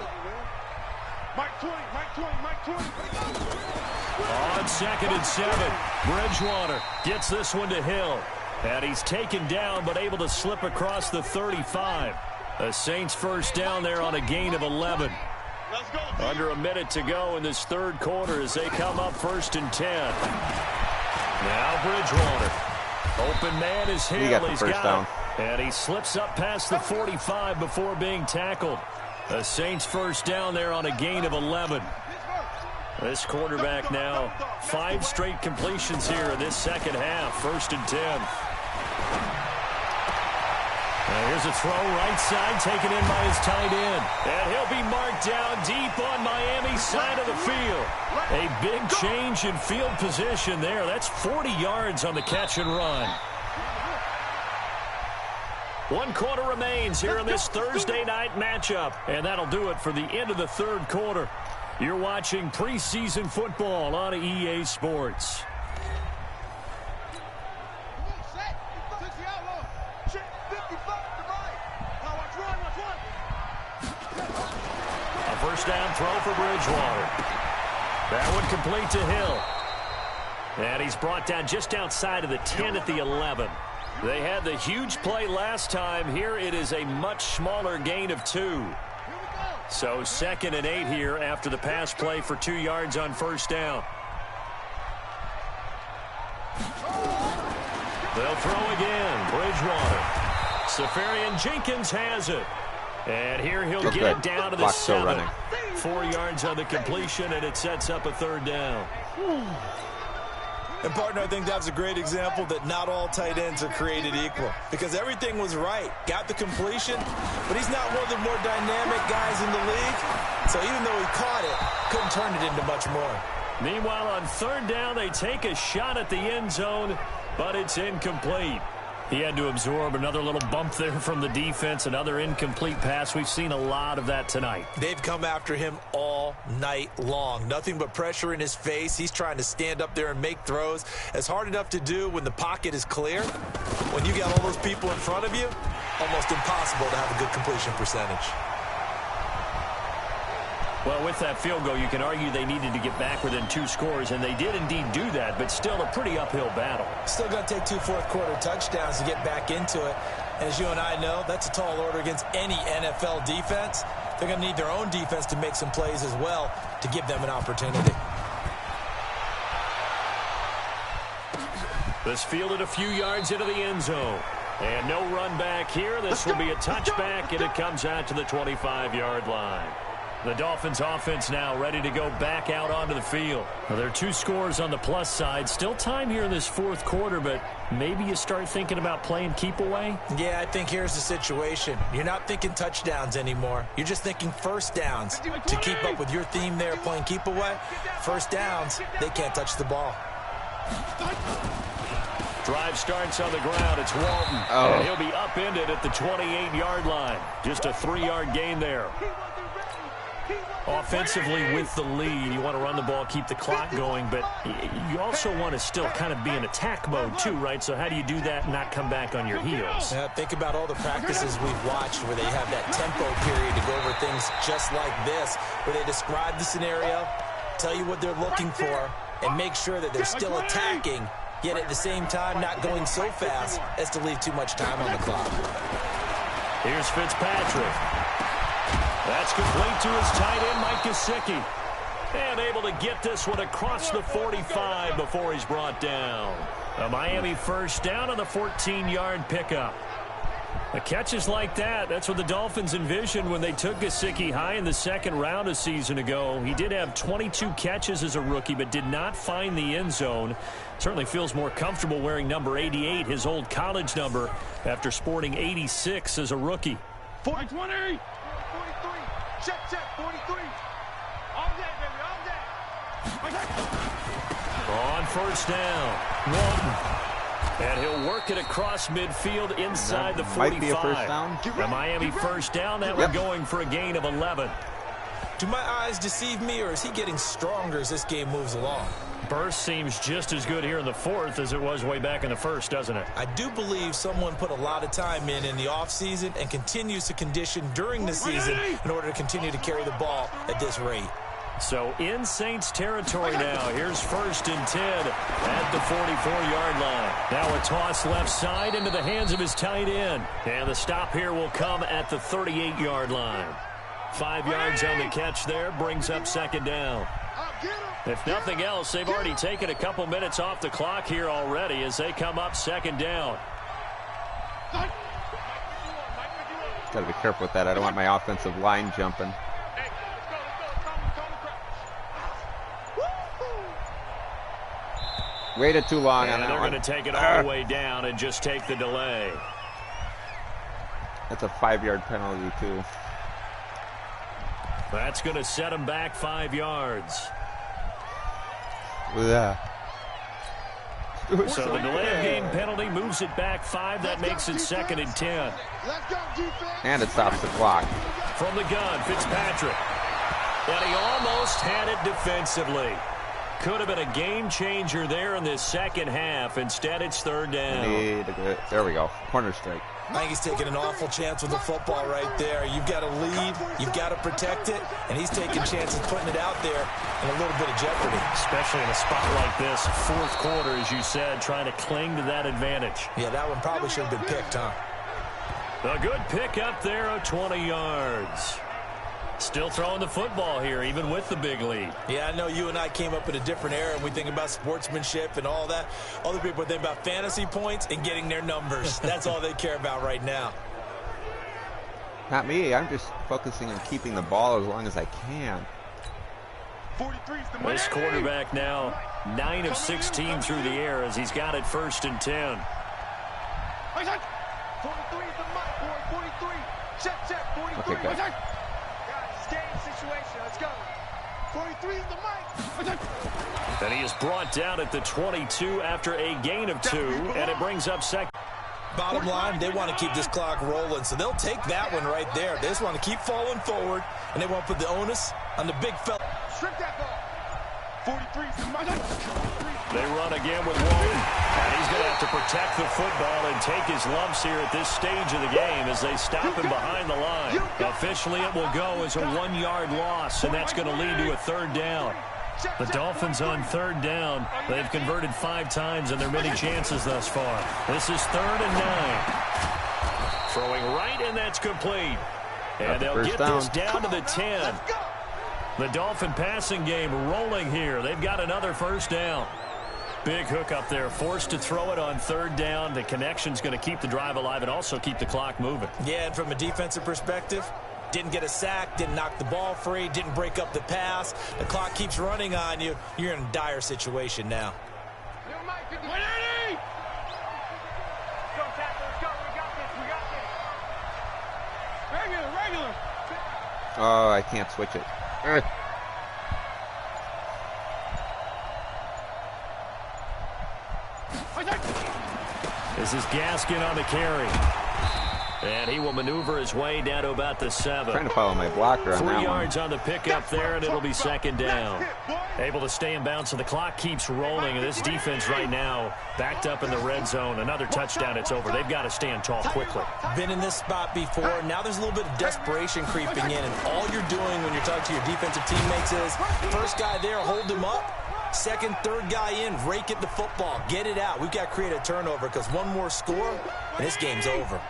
Mike 20. On 2nd and 7, Bridgewater gets this one to Hill. And he's taken down, but able to slip across the 35. The Saints first down there on a gain of 11. Under a minute to go in this 3rd quarter as they come up 1st and 10. Now Bridgewater. Open man is Hill. He's got it. And he slips up past the 45 before being tackled. The Saints first down there on a gain of 11. This quarterback now 5 straight completions here in this second half. 1st and 10. Now here's a throw right side taken in by his tight end. And he'll be marked down deep on Miami's side of the field. A big change in field position there. That's 40 yards on the catch and run. 1 quarter remains here in this Thursday night matchup. And that'll do it for the end of the 3rd quarter. You're watching preseason football on EA Sports. A first down throw for Bridgewater. That one complete to Hill. And he's brought down just outside of the 10 at the 11. They had the huge play last time. Here it is a much smaller gain of 2. So 2nd and 8 here after the pass play for 2 yards on first down. They'll throw again. Bridgewater. Safarian Jenkins has it. And here he'll get it down to the 7. 4 yards on the completion, and it sets up a 3rd down. And, partner, I think that's a great example that not all tight ends are created equal. Because everything was right. Got the completion, but he's not one of the more dynamic guys in the league. So even though he caught it, couldn't turn it into much more. Meanwhile, on 3rd down, they take a shot at the end zone, but it's incomplete. He had to absorb another little bump there from the defense, another incomplete pass. We've seen a lot of that tonight. They've come after him all night long. Nothing but pressure in his face. He's trying to stand up there and make throws. It's hard enough to do when the pocket is clear. When you got all those people in front of you, almost impossible to have a good completion percentage. Well, with that field goal, you can argue they needed to get back within 2 scores, and they did indeed do that, but still a pretty uphill battle. Still going to take 2 fourth-quarter touchdowns to get back into it. And as you and I know, that's a tall order against any NFL defense. They're going to need their own defense to make some plays as well to give them an opportunity. This fielded a few yards into the end zone. And no run back here. This will be a touchback, and it comes out to the 25-yard line. The Dolphins offense now ready to go back out onto the field. Well, there are 2 scores on the plus side. Still time here in this 4th quarter, but maybe you start thinking about playing keep away? Yeah, I think here's the situation. You're not thinking touchdowns anymore. You're just thinking first downs. To keep up with your theme there, playing keep away, first downs, they can't touch the ball. Drive starts on the ground. It's Walton. And he'll be upended at the 28-yard line. Just a 3-yard gain there. Offensively with the lead, you want to run the ball, keep the clock going, but you also want to still kind of be in attack mode too, right? So how do you do that and not come back on your heels? Yeah, think about all the practices we've watched where they have that tempo period to go over things just like this, where they describe the scenario, tell you what they're looking for, and make sure that they're still attacking, yet at the same time not going so fast as to leave too much time on the clock. Here's Fitzpatrick. That's complete to his tight end, Mike Gesicki. And able to get this one across the 45 before he's brought down. A Miami first down on the 14-yard pickup. The catches like that, that's what the Dolphins envisioned when they took Gesicki high in the 2nd round a season ago. He did have 22 catches as a rookie, but did not find the end zone. Certainly feels more comfortable wearing number 88, his old college number, after sporting 86 as a rookie. 420. 43. Check, 43. All day, baby, all day. On first down, Walton. And he'll work it across midfield inside the 45. Might be a first down. The Miami first down, that one going for a gain of 11. Do my eyes deceive me, or is he getting stronger as this game moves along? Burst seems just as good here in the 4th as it was way back in the 1st, doesn't it? I do believe someone put a lot of time in the offseason and continues to condition during the season in order to continue to carry the ball at this rate. So in Saints territory now. Here's 1st and 10 at the 44-yard line. Now a toss left side into the hands of his tight end. And the stop here will come at the 38-yard line. 5 yards on the catch there, brings up 2nd down. If nothing else, they've already taken a couple minutes off the clock here already as they come up 2nd down. Got to be careful with that. I don't want my offensive line jumping. Waited too long on that they're one. going to take it all the way down and just take the delay. That's a 5-yard penalty, too. That's going to set them back 5 yards. Yeah. So the delay of game penalty moves it back 5. That makes it 2nd and 10. And it stops the clock. From the gun, Fitzpatrick. And he almost had it defensively. Could have been a game changer there in this 2nd half. Instead, it's 3rd down. There we go. Corner strike. I think he's taking an awful chance with the football right there. You've got to lead, you've got to protect it, and he's taking chances putting it out there in a little bit of jeopardy. Especially in a spot like this, 4th quarter, as you said, trying to cling to that advantage. Yeah, that one probably should have been picked, huh? A good pick up there of 20 yards. Still throwing the football here, even with the big lead. Yeah, I know you and I came up in a different era, and we think about sportsmanship and all that. Other people think about fantasy points and getting their numbers. That's all they care about right now. Not me. I'm just focusing on keeping the ball as long as I can. This quarterback now 9 of 16 through the air as he's got it 1st and 10. 43 is the mic, boy. 43. Check. 43. Okay, good. Guys, it's game situation. Let's go. 43 is the mic. And he is brought down at the 22 after a gain of 2, and it brings up second. Bottom line, they want to keep this clock rolling, so they'll take that one right there. They just want to keep falling forward, and they want to put the onus on the big fella. Strip that ball. 43 is the mic. They run again with Walton, and he's going to have to protect the football and take his lumps here at this stage of the game as they stop him behind the line. Officially, it will go as a 1-yard loss, and that's going to lead to a 3rd down. The Dolphins on 3rd down. They've converted 5 times in their many chances thus far. This is 3rd and 9. Throwing right, and that's complete. And they'll get this down to the 10. The Dolphin passing game rolling here. They've got another 1st down. Big hook up there, forced to throw it on 3rd down. The connection's going to keep the drive alive and also keep the clock moving. Yeah, and from a defensive perspective, didn't get a sack, didn't knock the ball free, didn't break up the pass. The clock keeps running on you. You're in a dire situation now. Go, tackle. Let's go. We got this. Regular. Oh, I can't switch it. This is Gaskin on the carry. And he will maneuver his way down to about the 7. Trying to follow my blocker on 3 that yards one. on the pickup there, and it'll be 2nd down. Able to stay in bounds, so the clock keeps rolling. And this defense right now backed up in the red zone. Another touchdown, it's over. They've got to stand tall quickly. Been in this spot before. Now there's a little bit of desperation creeping in, and all you're doing when you're talking to your defensive teammates is, first guy there, hold him up. 2nd, 3rd guy in, rake at the football. Get it out. We've got to create a turnover because one more score, and this game's over.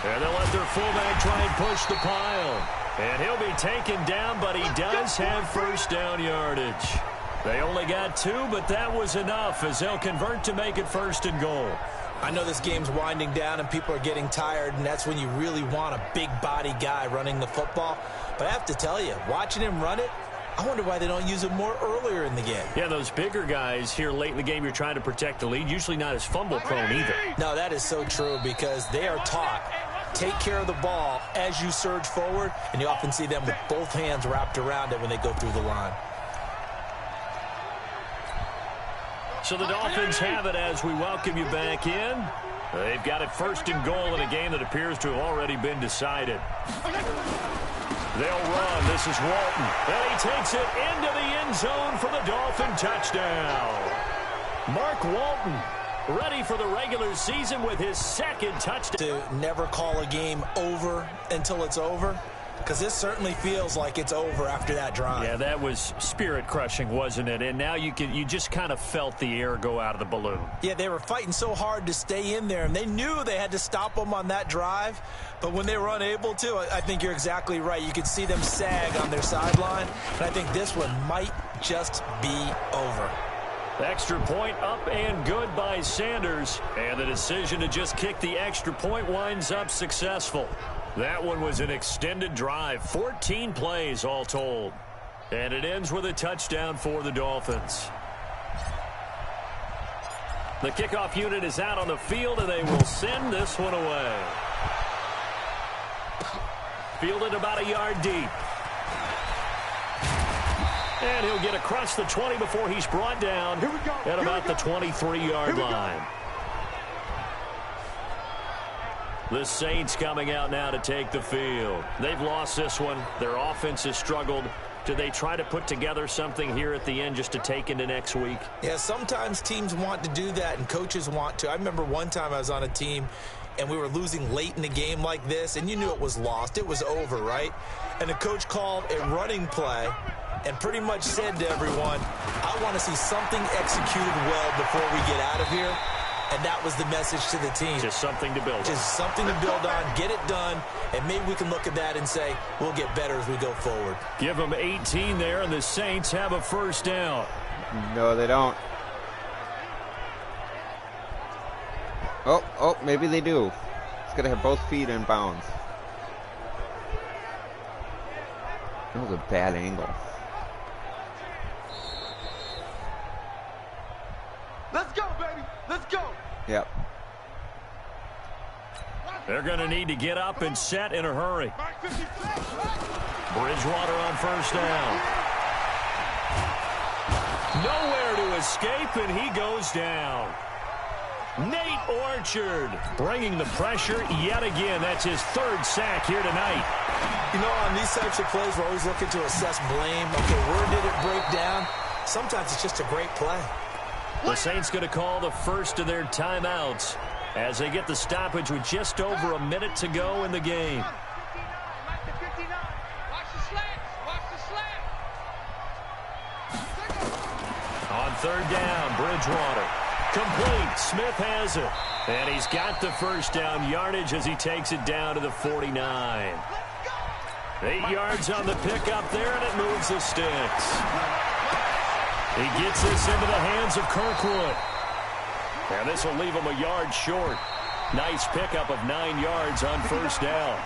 And they'll let their fullback try and push the pile. And he'll be taken down, but he does have 1st down yardage. They only got 2, but that was enough as they'll convert to make it 1st and goal. I know this game's winding down and people are getting tired, and that's when you really want a big body guy running the football. But I have to tell you, watching him run it, I wonder why they don't use him more earlier in the game. Yeah, those bigger guys here late in the game, you're trying to protect the lead, usually not as fumble prone either. No, that is so true because they are taught. Take care of the ball as you surge forward, and you often see them with both hands wrapped around it when they go through the line. So the Dolphins have it as we welcome you back in. They've got it 1st and goal in a game that appears to have already been decided. They'll run. This is Walton. And he takes it into the end zone for the Dolphin touchdown. Mark Walton ready for the regular season with his 2nd touchdown. To never call a game over until it's over, because this certainly feels like it's over after that drive. Yeah, that was spirit-crushing, wasn't it? And now you just kind of felt the air go out of the balloon. Yeah, they were fighting so hard to stay in there, and they knew they had to stop them on that drive. But when they were unable to, I think you're exactly right. You could see them sag on their sideline, and I think this one might just be over. Extra point up and good by Sanders. And the decision to just kick the extra point winds up successful. That one was an extended drive, 14 plays all told. And it ends with a touchdown for the Dolphins. The kickoff unit is out on the field, and they will send this one away. Fielded about a yard deep. And he'll get across the 20 before he's brought down at about the 23-yard line. The Saints coming out now to take the field. They've lost this one. Their offense has struggled. Do they try to put together something here at the end just to take into next week? Yeah, sometimes teams want to do that and coaches want to. I remember one time I was on a team and we were losing late in the game like this, and you knew it was lost. It was over, right? And the coach called a running play and pretty much said to everyone, I want to see something executed well before we get out of here. And that was the message to the team. Just something to build on. Just something to build on, get it done, and maybe we can look at that and say, we'll get better as we go forward. Give them 18 there, and the Saints have a first down. No, they don't. Oh, maybe they do. It's going to have both feet in bounds. That was a bad angle. Let's go, baby. Let's go. Yep. They're going to need to get up and set in a hurry. Bridgewater on first down. Nowhere to escape, and he goes down. Nate Orchard bringing the pressure yet again. That's his third sack here tonight. You know, on these types of plays, we're always looking to assess blame. Okay, where did it break down? Sometimes it's just a great play. The Saints going to call the first of their timeouts as they get the stoppage with just over a minute to go in the game. On third down, Bridgewater. Complete. Smith has it. And he's got the first down yardage as he takes it down to the 49. 8 yards on the pickup there, and it moves the sticks. He gets this into the hands of Kirkwood. And this will leave him a yard short. Nice pickup of 9 yards on first down.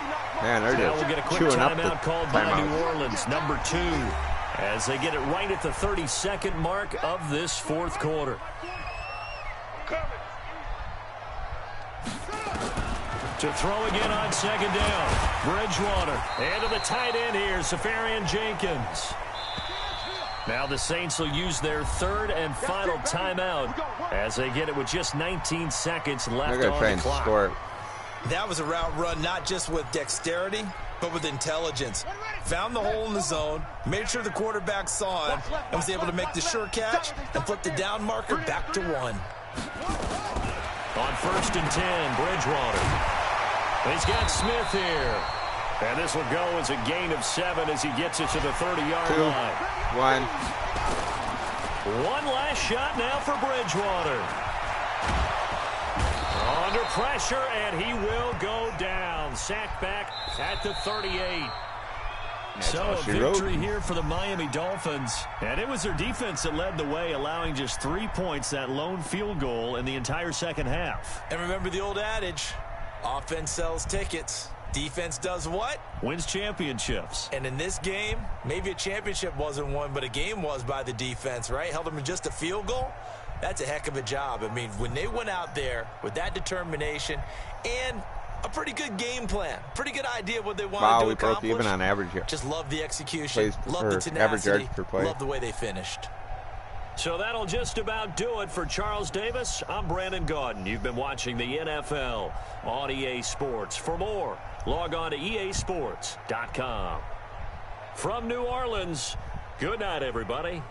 Man, they're now just we'll get a quick chewing up the timeout called by timeout. New Orleans, number 2, as they get it right at the 32nd mark of this fourth quarter. To throw again on second down. Bridgewater. And to the tight end here, Safarian Jenkins. Now the Saints will use their third and final timeout as they get it with just 19 seconds left They're on going the to try and clock. score. That was a route run not just with dexterity, but with intelligence. Found the hole in the zone, made sure the quarterback saw him, and was able to make the sure catch and flip the down marker back to 1. On first and 10, Bridgewater. He's got Smith here. And this will go as a gain of 7 as he gets it to the 30-yard 2, line. 1. One last shot now for Bridgewater. Under pressure, and he will go down. Sacked back at the 38. So a victory here for the Miami Dolphins. And it was their defense that led the way, allowing just 3 points, that lone field goal in the entire second half. And remember the old adage, offense sells tickets. Defense does what? Wins championships. And in this game, maybe a championship wasn't won, but a game was by the defense, right? Held them to just a field goal. That's a heck of a job. I mean, when they went out there with that determination and a pretty good game plan, pretty good idea what they wanted to accomplish. Wow, we broke even on average here. Just love the execution, love the average tenacity, yards per play. love the way they finished. So that'll just about do it for Charles Davis. I'm Brandon Gaudin. You've been watching the NFL on EA Sports. For more, log on to easports.com. From New Orleans, good night, everybody.